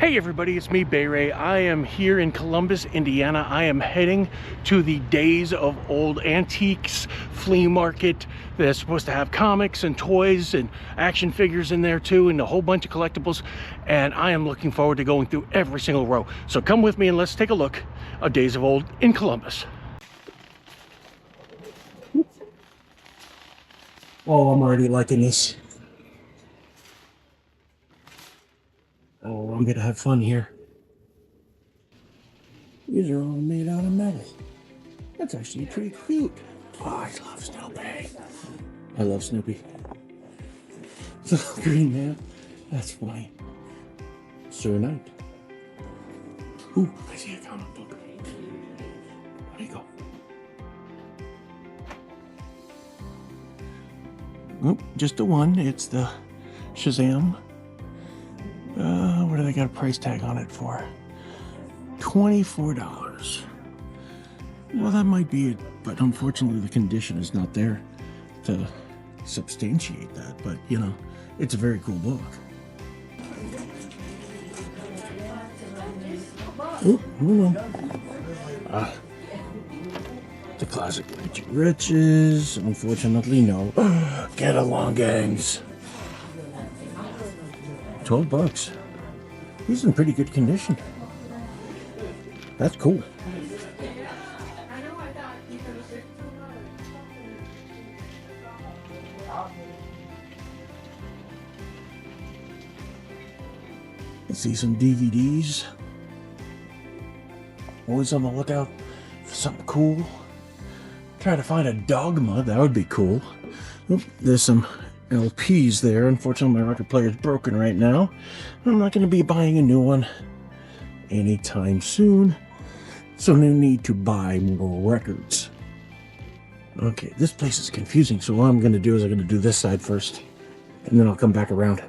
Hey everybody, it's me, Bay Ray. I am here in Columbus, Indiana. I am heading to the Days of Old Antiques flea market. They're supposed to have comics and toys and action figures in there too, and a whole bunch of collectibles. And I am looking forward to going through every single row. So come with me and let's take a look at Days of Old in Columbus. Oh, I'm already liking this. Oh, I'm gonna have fun here. These are all made out of metal. That's actually pretty cute. Oh, I love Snoopy. I love Snoopy. The little green man. That's funny. Sir Knight. Ooh, I see a comic book. There you go. Oh, just the one. It's the Shazam. What do they got a price tag on it for? $24. Well, that might be it, but unfortunately the condition is not there to substantiate that. But, you know, it's a very cool book. Oh, hold on. The classic Richie Riches. Unfortunately, no. Get along, gangs. $12. He's in pretty good condition. That's cool. Let's see some DVDs. Always on the lookout for something cool. Trying to find a Dogma, that would be cool. Oh, there's some LPs there. Unfortunately, my record player is broken right now. I'm not going to be buying a new one anytime soon, so no need to buy more records. Okay, this place is confusing, so what I'm going to do is I'm going to do this side first, and then I'll come back around.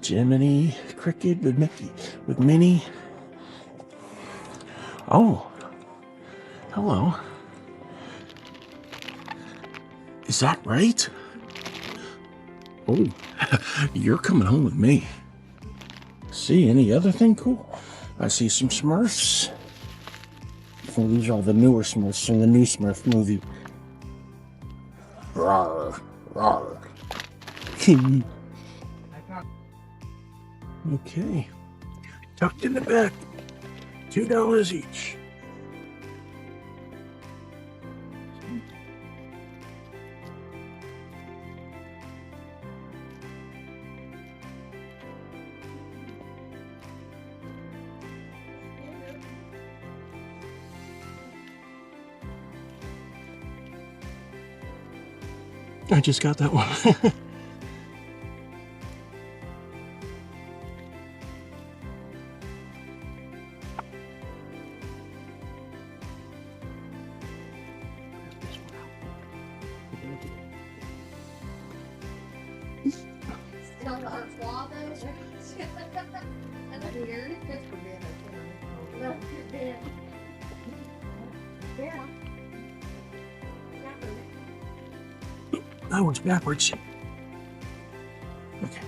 Jiminy Cricket with Mickey, with Minnie. Oh, hello. Is that right? Oh, you're coming home with me. See, any other thing cool? I see some Smurfs. I think these are the newer Smurfs from the new Smurf movie. Rawr, rawr. Okay. Tucked in the back. $2 each. I just got that one. That one's backwards. Okay.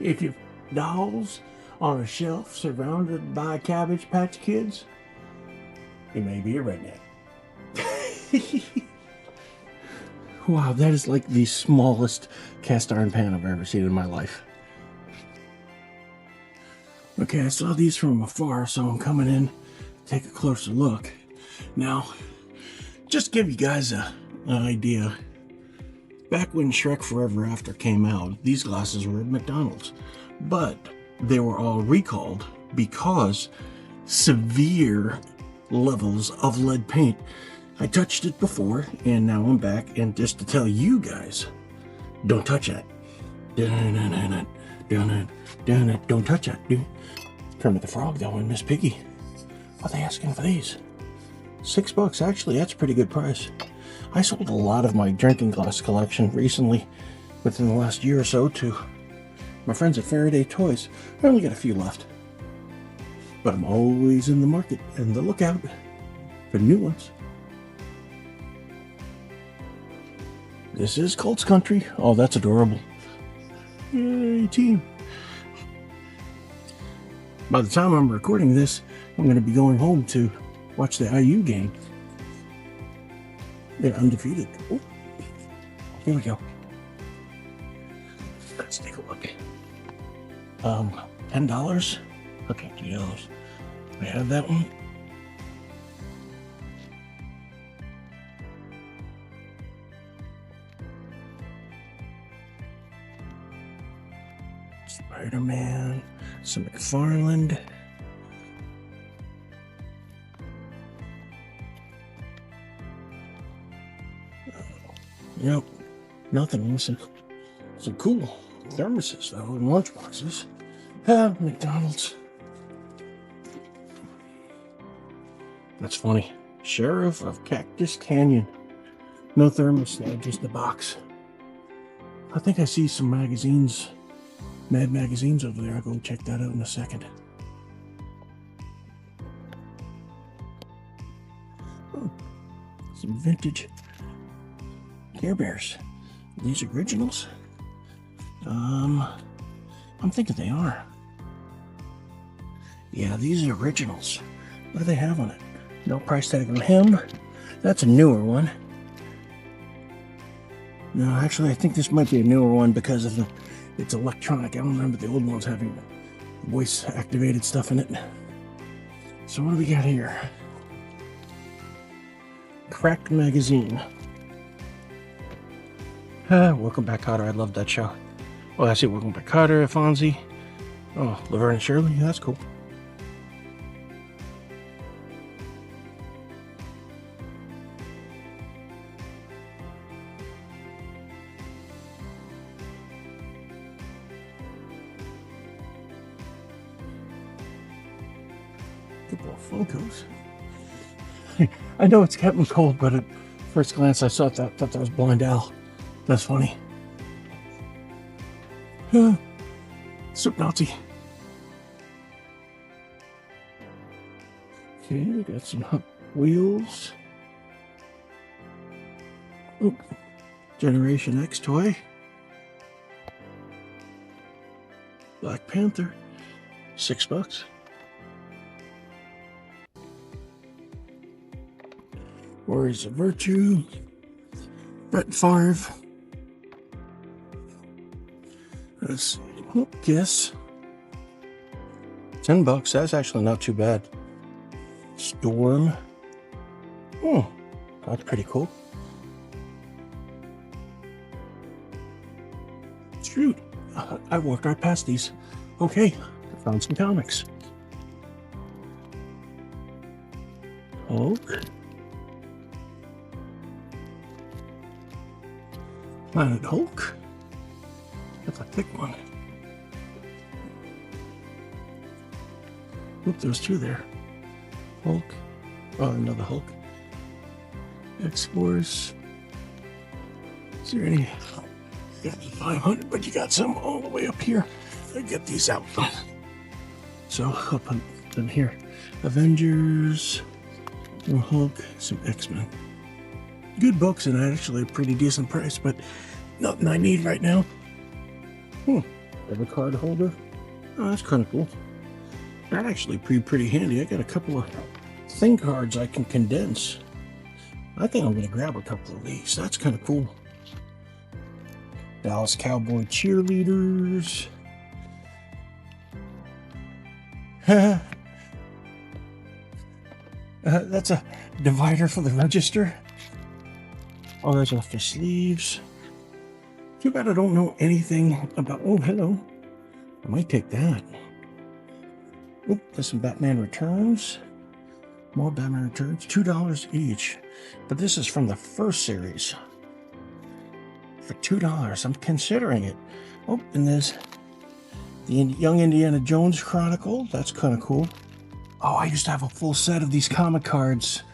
If you've dolls on a shelf surrounded by Cabbage Patch Kids, you may be a redneck. Wow, that is like the smallest cast iron pan I've ever seen in my life. Okay, I saw these from afar, so I'm coming in to take a closer look. Now, just to give you guys an idea, back when Shrek Forever After came out, these glasses were at McDonald's, but they were all recalled because severe levels of lead paint. I touched it before, and now I'm back, and just to tell you guys, don't touch that. Don't touch that, dude. Kermit the Frog, though, and Miss Piggy. What are they asking for these? $6, actually, that's a pretty good price. I sold a lot of my drinking glass collection recently, within the last year or so, to my friends at Faraday Toys. I only got a few left. But I'm always in the market and the lookout for new ones. This is Colts country. Oh, that's adorable. Yay, team. By the time I'm recording this, I'm going to be going home to watch the IU game. They're undefeated. Oh, here we go. Let's take a look. $10? Okay, $2. I have that one. Spider-Man, some McFarland. Yep, nothing missing. Some cool thermoses though, and lunchboxes. McDonald's. That's funny. Sheriff of Cactus Canyon. No thermos there, just the box. I think I see some magazines, Mad magazines over there. I'll go check that out in a second. Oh, some vintage Care Bears. Are these originals? I'm thinking they are. Yeah, these are originals. What do they have on it? No price tag on him. That's a newer one. No, actually, I think this might be a newer one because of it's electronic. I don't remember the old ones having voice activated stuff in it. So what do we got here? Cracked magazine. Welcome Back, Kotter. I love that show. Oh, I see Welcome Back, Kotter, Fonzie. Oh, Laverne and Shirley. Yeah, that's cool. Couple of Funkos. I know it's Captain Cold, but at first glance I thought that was Blind Al. That's funny. Soup Nazi. Okay, we got some Hot Wheels. Oh, Generation X toy. Black Panther. $6. Warriors of Virtue. Brett Favre. Let's see. Kiss. $10. That's actually not too bad. Storm. Oh, that's pretty cool. Shoot, I walked right past these. Okay, I found some comics. Hulk. Planet Hulk. That's a thick one. Oop, there's two there. Hulk. Oh, another Hulk. X-Force. Is there any? You got 500, but you got some all the way up here. I get these out. So I'll put them here. Avengers. More Hulk. Some X-Men. Good books and actually a pretty decent price, but nothing I need right now. Have a card holder. Oh, that's kind of cool. That actually pretty handy. I got a couple of thing cards I can condense. I think I'm going to grab a couple of these. That's kind of cool. Dallas Cowboy cheerleaders. That's a divider for the register. Oh, there's off the sleeves. Too bad I don't know anything about... Oh, hello. I might take that. Oop, there's some Batman Returns. More Batman Returns. $2 each. But this is from the first series. For $2. I'm considering it. Oh, and there's the Young Indiana Jones Chronicle. That's kind of cool. Oh, I used to have a full set of these comic cards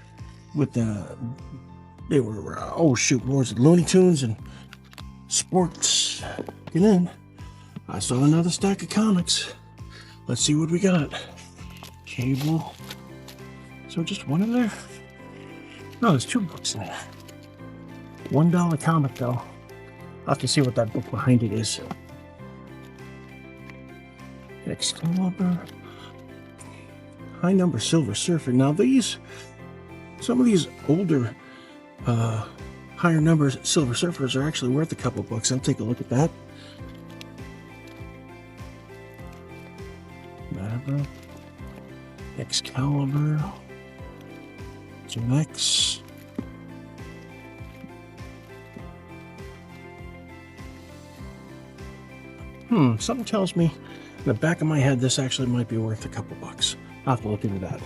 with the... They were, oh shoot, what was it? Looney Tunes and sports. Get in. I saw another stack of comics. Let's see what we got. Cable. So just one in there? No, there's 2 books in there. $1 comic though. I'll have to see what that book behind it is. Excalibur. High number Silver Surfer. Now some of these older, higher numbers Silver Surfers are actually worth a couple bucks. I'll take a look at that. Madabra. Excalibur. Genex. Something tells me in the back of my head this actually might be worth a couple bucks. I'll have to look into that.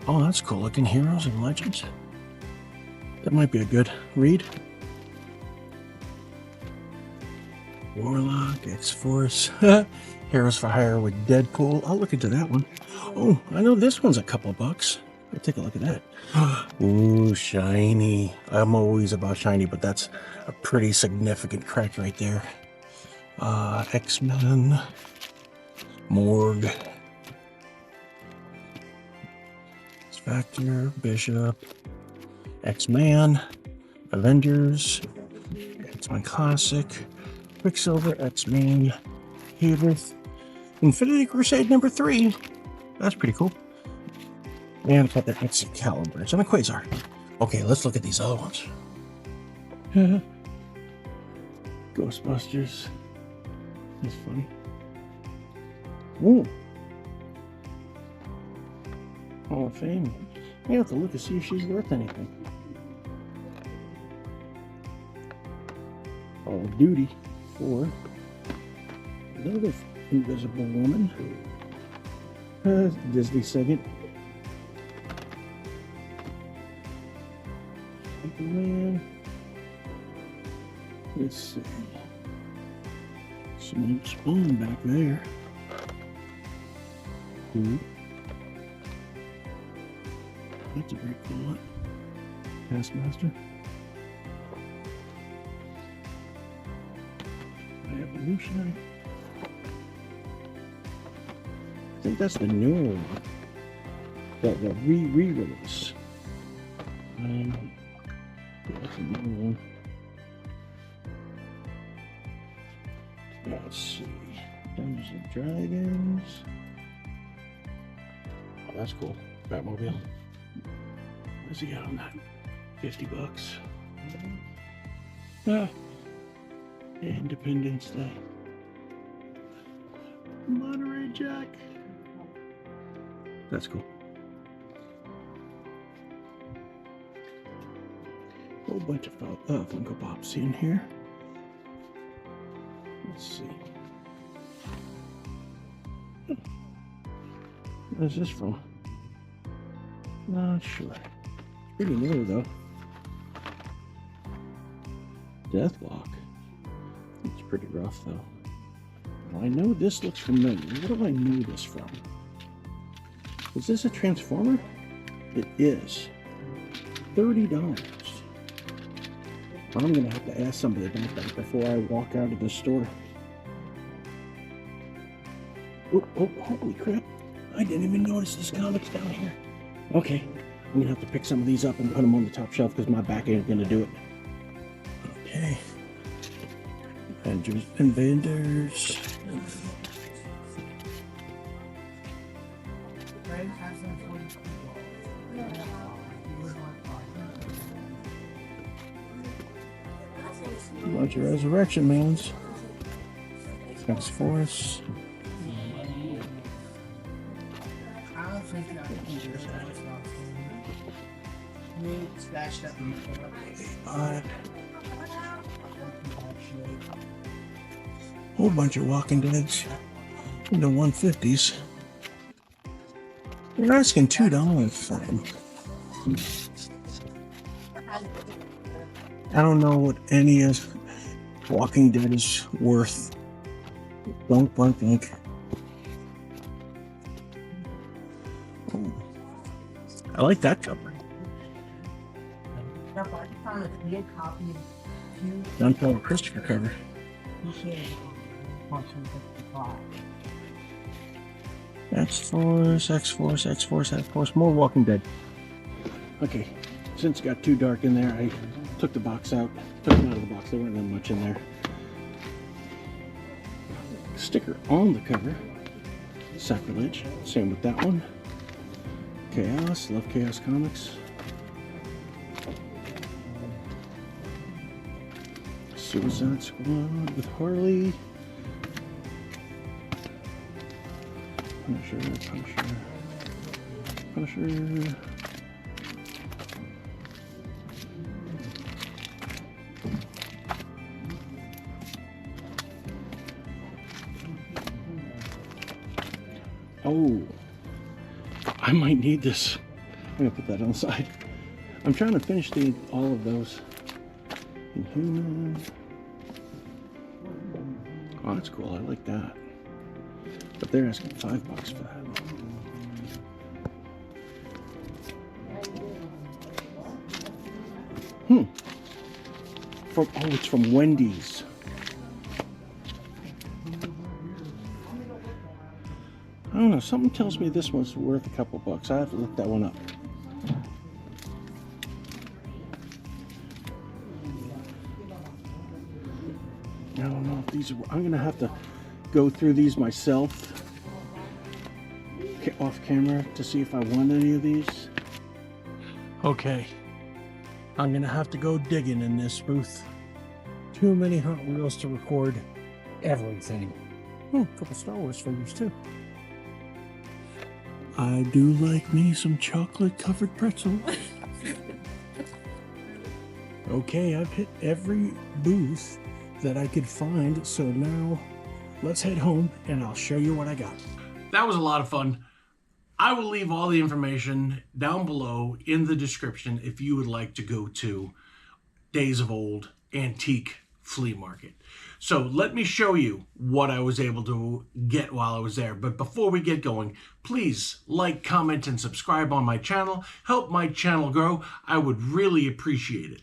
Oh, that's cool looking. Heroes and Legends. That might be a good read. Warlock, X-Force. Heroes for Hire with Deadpool. I'll look into that one. Oh, I know this one's a couple bucks. I'll take a look at that. Ooh, shiny. I'm always about shiny, but that's a pretty significant crack right there. X-Men. Morgue. X-Factor. Bishop. X-Man. Avengers. X-Men Classic. Quicksilver. X-Men. Hedith. Infinity Crusade number 3. That's pretty cool. And I've got the Excalibur. And a Quasar. Okay, let's look at these other ones. Ghostbusters. That's funny. Ooh. Hall of Fame. I have to look to see if she's worth anything. Call of Duty 4. Another Invisible Woman. Disney second. Superman. Let's see. Some Spawn back there. That's a great cool one. Taskmaster. Evolutionary. I think that's the newer one. The re-release. That's a new one. Let's see. Dungeons and Dragons. Oh, that's cool. Batmobile. What's he got on that? 50 bucks. Independence Day. Monterey Jack. That's cool. A whole bunch of Funko Pops in here. Let's see. What is this from? Not sure. It's pretty new though. Deathlock. It's pretty rough though. Well, I know this looks familiar. What do I know this from? Is this a Transformer? It is. $30. I'm gonna have to ask somebody about that before I walk out of the store. Oh, holy crap. I didn't even notice this comic's down here. Okay, I'm gonna have to pick some of these up and put them on the top shelf because my back ain't gonna do it. Okay. Invaders. A bunch of Resurrection Mans. X-Force. Whole bunch of Walking Deads in the 150s. They're asking $2 for them. I don't know what any of Walking Dead is worth. Blank. Oh. I like that cover. Gunpowder Christopher cover. X-Force, more Walking Dead. Okay, since it got too dark in there, I Took the box out. Took them out of the box. There weren't that much in there. Sticker on the cover. Sacrilege. Same with that one. Chaos. Love Chaos Comics. Suicide Squad with Harley. Punisher. Oh, I might need this. I'm gonna put that on the side. I'm trying to finish all of those. Inhuman. Oh, that's cool. I like that. But they're asking $5 for that. It's from Wendy's. I don't know. Something tells me this one's worth a couple bucks. I have to look that one up. I don't know if these are. I'm gonna have to go through these myself off camera to see if I want any of these. Okay, I'm gonna have to go digging in this booth. Too many Hot Wheels to record everything. Oh, a couple Star Wars figures too. I do like me some chocolate covered pretzel. Okay, I've hit every booth that I could find, so now let's head home and I'll show you what I got. That was a lot of fun. I will leave all the information down below in the description if you would like to go to Days of Old Antique Flea Market. So let me show you what I was able to get while I was there. But before we get going, please like, comment, and subscribe on my channel. Help my channel grow. I would really appreciate it.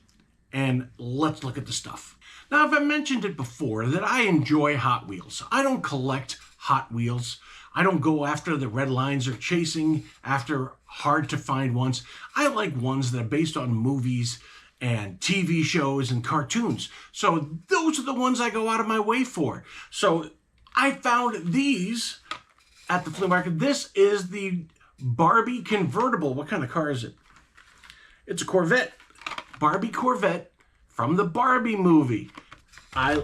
And let's look at the stuff. Now, I've mentioned it before that I enjoy Hot Wheels. I don't collect Hot Wheels. I don't go after the red lines or chasing after hard to find ones. I like ones that are based on movies and TV shows and cartoons. So those are the ones I go out of my way for. So I found these at the flea market. This is the Barbie convertible. What kind of car is it? It's a Corvette. Barbie Corvette from the Barbie movie. I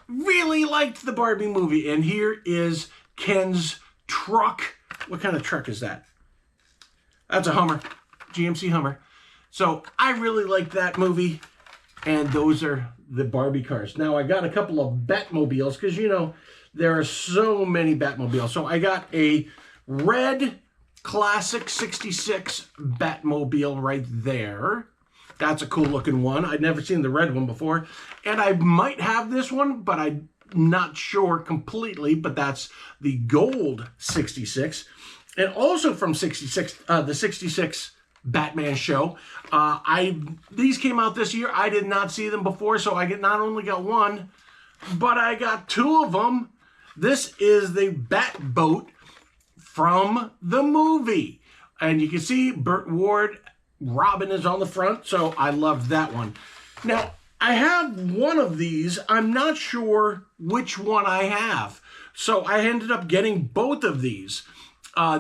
really liked the Barbie movie. And here is Ken's truck. What kind of truck is that? That's a Hummer. GMC Hummer. So I really liked that movie, and those are the Barbie cars. Now I got a couple of Batmobiles, because you know, there are so many Batmobiles. So I got a red classic 66 Batmobile right there. That's a cool looking one. I'd never seen the red one before. And I might have this one, but I'm not sure completely, but that's the gold 66. And also from 66, the 66 Batman show. These came out this year. I did not see them before, so I not only got one, but I got two of them. This is the Bat Boat from the movie. And you can see Burt Ward, Robin is on the front, so I loved that one. Now, I have one of these. I'm not sure which one I have. So I ended up getting both of these.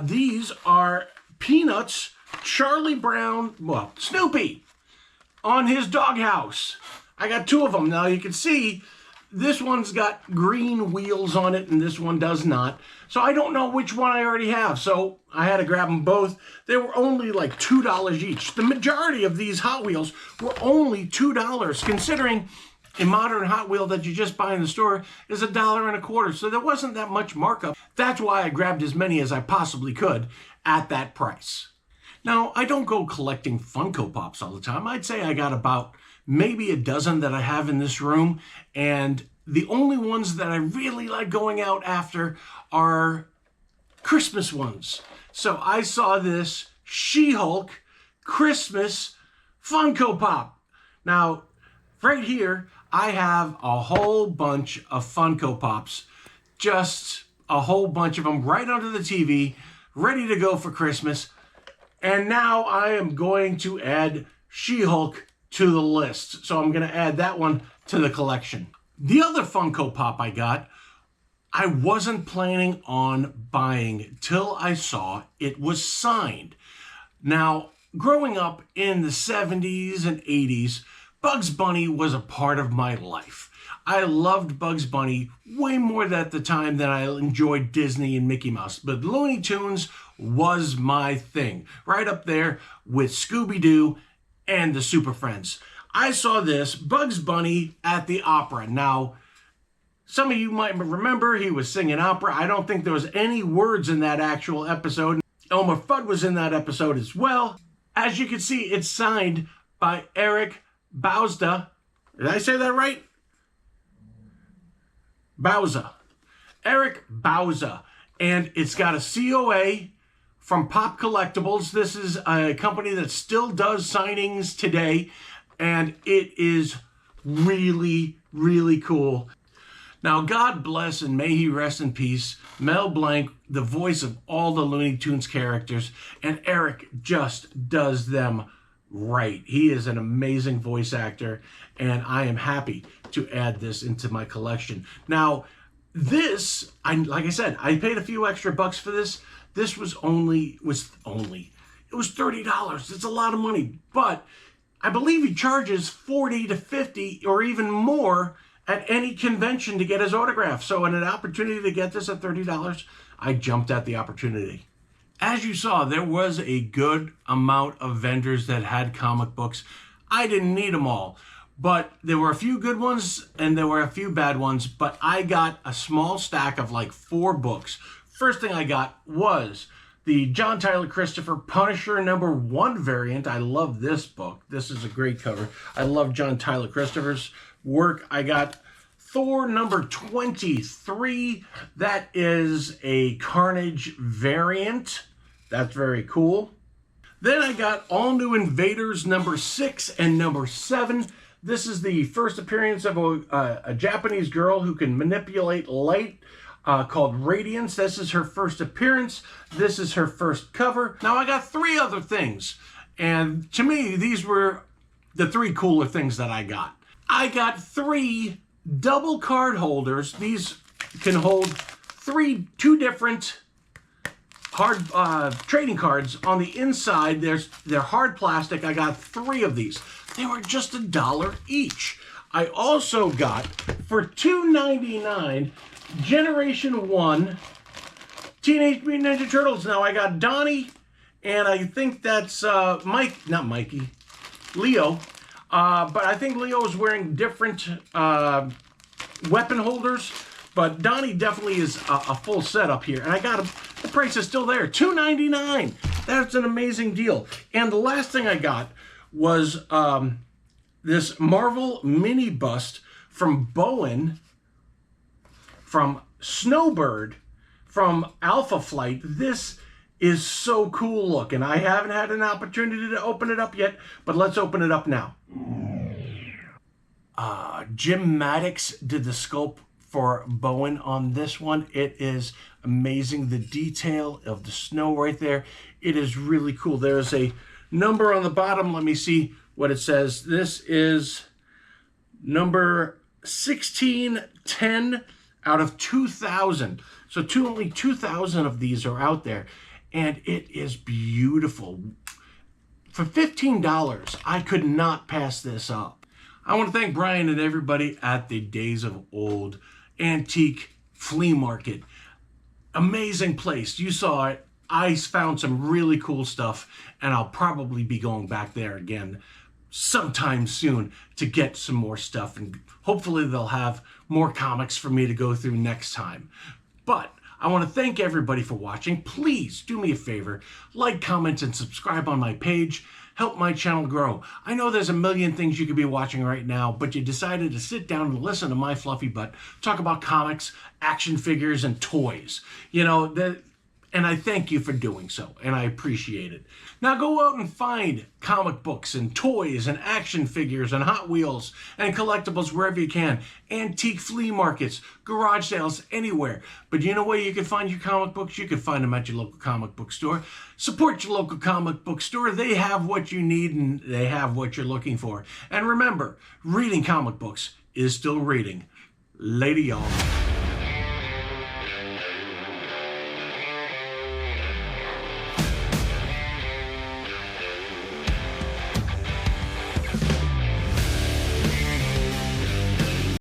These are Peanuts, Charlie Brown, well, Snoopy, on his doghouse. I got two of them. Now you can see this one's got green wheels on it and this one does not. So I don't know which one I already have. So I had to grab them both. They were only like $2 each. The majority of these Hot Wheels were only $2, considering a modern Hot Wheel that you just buy in the store is $1.25. So there wasn't that much markup. That's why I grabbed as many as I possibly could at that price. Now, I don't go collecting Funko Pops all the time. I'd say I got about maybe a dozen that I have in this room. And the only ones that I really like going out after are Christmas ones. So I saw this She-Hulk Christmas Funko Pop. Now, right here, I have a whole bunch of Funko Pops. Just a whole bunch of them right under the TV, ready to go for Christmas. And now I am going to add She-Hulk to the list. So I'm going to add that one to the collection. The other Funko Pop I got, I wasn't planning on buying till I saw it was signed. Now, growing up in the 70s and 80s, Bugs Bunny was a part of my life. I loved Bugs Bunny way more at the time than I enjoyed Disney and Mickey Mouse. But Looney Tunes was my thing, right up there with Scooby-Doo and the Super Friends. I saw this, Bugs Bunny at the opera. Now, some of you might remember he was singing opera. I don't think there was any words in that actual episode. Elmer Fudd was in that episode as well. As you can see, it's signed by Eric Bauza. Did I say that right? Bauza. Eric Bauza. And it's got a COA from Pop Collectibles. This is a company that still does signings today. And it is really, really cool. Now, God bless and may he rest in peace, Mel Blanc, the voice of all the Looney Tunes characters, and Eric just does them right. He is an amazing voice actor, and I am happy to add this into my collection. Now, this, like I said, I paid a few extra bucks for this. This was it was $30. It's a lot of money, but I believe he charges $40 to $50 or even more at any convention to get his autograph. So in an opportunity to get this at $30, I jumped at the opportunity. As you saw, there was a good amount of vendors that had comic books. I didn't need them all, but there were a few good ones and there were a few bad ones, but I got a small stack of like 4 books. First thing I got was the John Tyler Christopher Punisher #1 variant. I love this book. This is a great cover. I love John Tyler Christopher's work. I got Thor #23. That is a Carnage variant. That's very cool. Then I got All New Invaders #6 and #7. This is the first appearance of a Japanese girl who can manipulate light, called Radiance. This is her first appearance. This is her first cover. Now I got 3 other things, and to me these were the 3 cooler things that I got. I got 3 double card holders. These can hold 2 different hard trading cards. On the inside, they're hard plastic. I got 3 of these. They were just $1 each. I also got, for $2.99, Generation 1 Teenage Mutant Ninja Turtles. Now I got Donnie, and I think that's Leo. But I think Leo is wearing different weapon holders. But Donnie definitely is a full setup here. And I got him. The price is still there. $2.99. That's an amazing deal. And the last thing I got was this Marvel mini bust from Bowen, from Snowbird, from Alpha Flight. This is so cool looking. I haven't had an opportunity to open it up yet, but let's open it up now. Jim Maddox did the sculpt for Bowen on this one. It is amazing. The detail of the snow right there. It is really cool. There's a number on the bottom. Let me see what it says. This is number 1610 out of 2,000. So only 2,000 of these are out there. And it is beautiful. For $15, I could not pass this up. I want to thank Brian and everybody at the Days of Old Antique Flea Market. Amazing place. You saw it. I found some really cool stuff, and I'll probably be going back there again sometime soon to get some more stuff, and hopefully they'll have more comics for me to go through next time. But I want to thank everybody for watching. Please do me a favor, like, comment, and subscribe on my page. Help my channel grow. I know there's a million things you could be watching right now, but you decided to sit down and listen to my fluffy butt talk about comics, action figures, and toys. You know, And I thank you for doing so, and I appreciate it. Now go out and find comic books and toys and action figures and Hot Wheels and collectibles wherever you can. Antique flea markets, garage sales, anywhere. But you know where you can find your comic books? You can find them at your local comic book store. Support your local comic book store. They have what you need and they have what you're looking for. And remember, reading comic books is still reading. Later, y'all.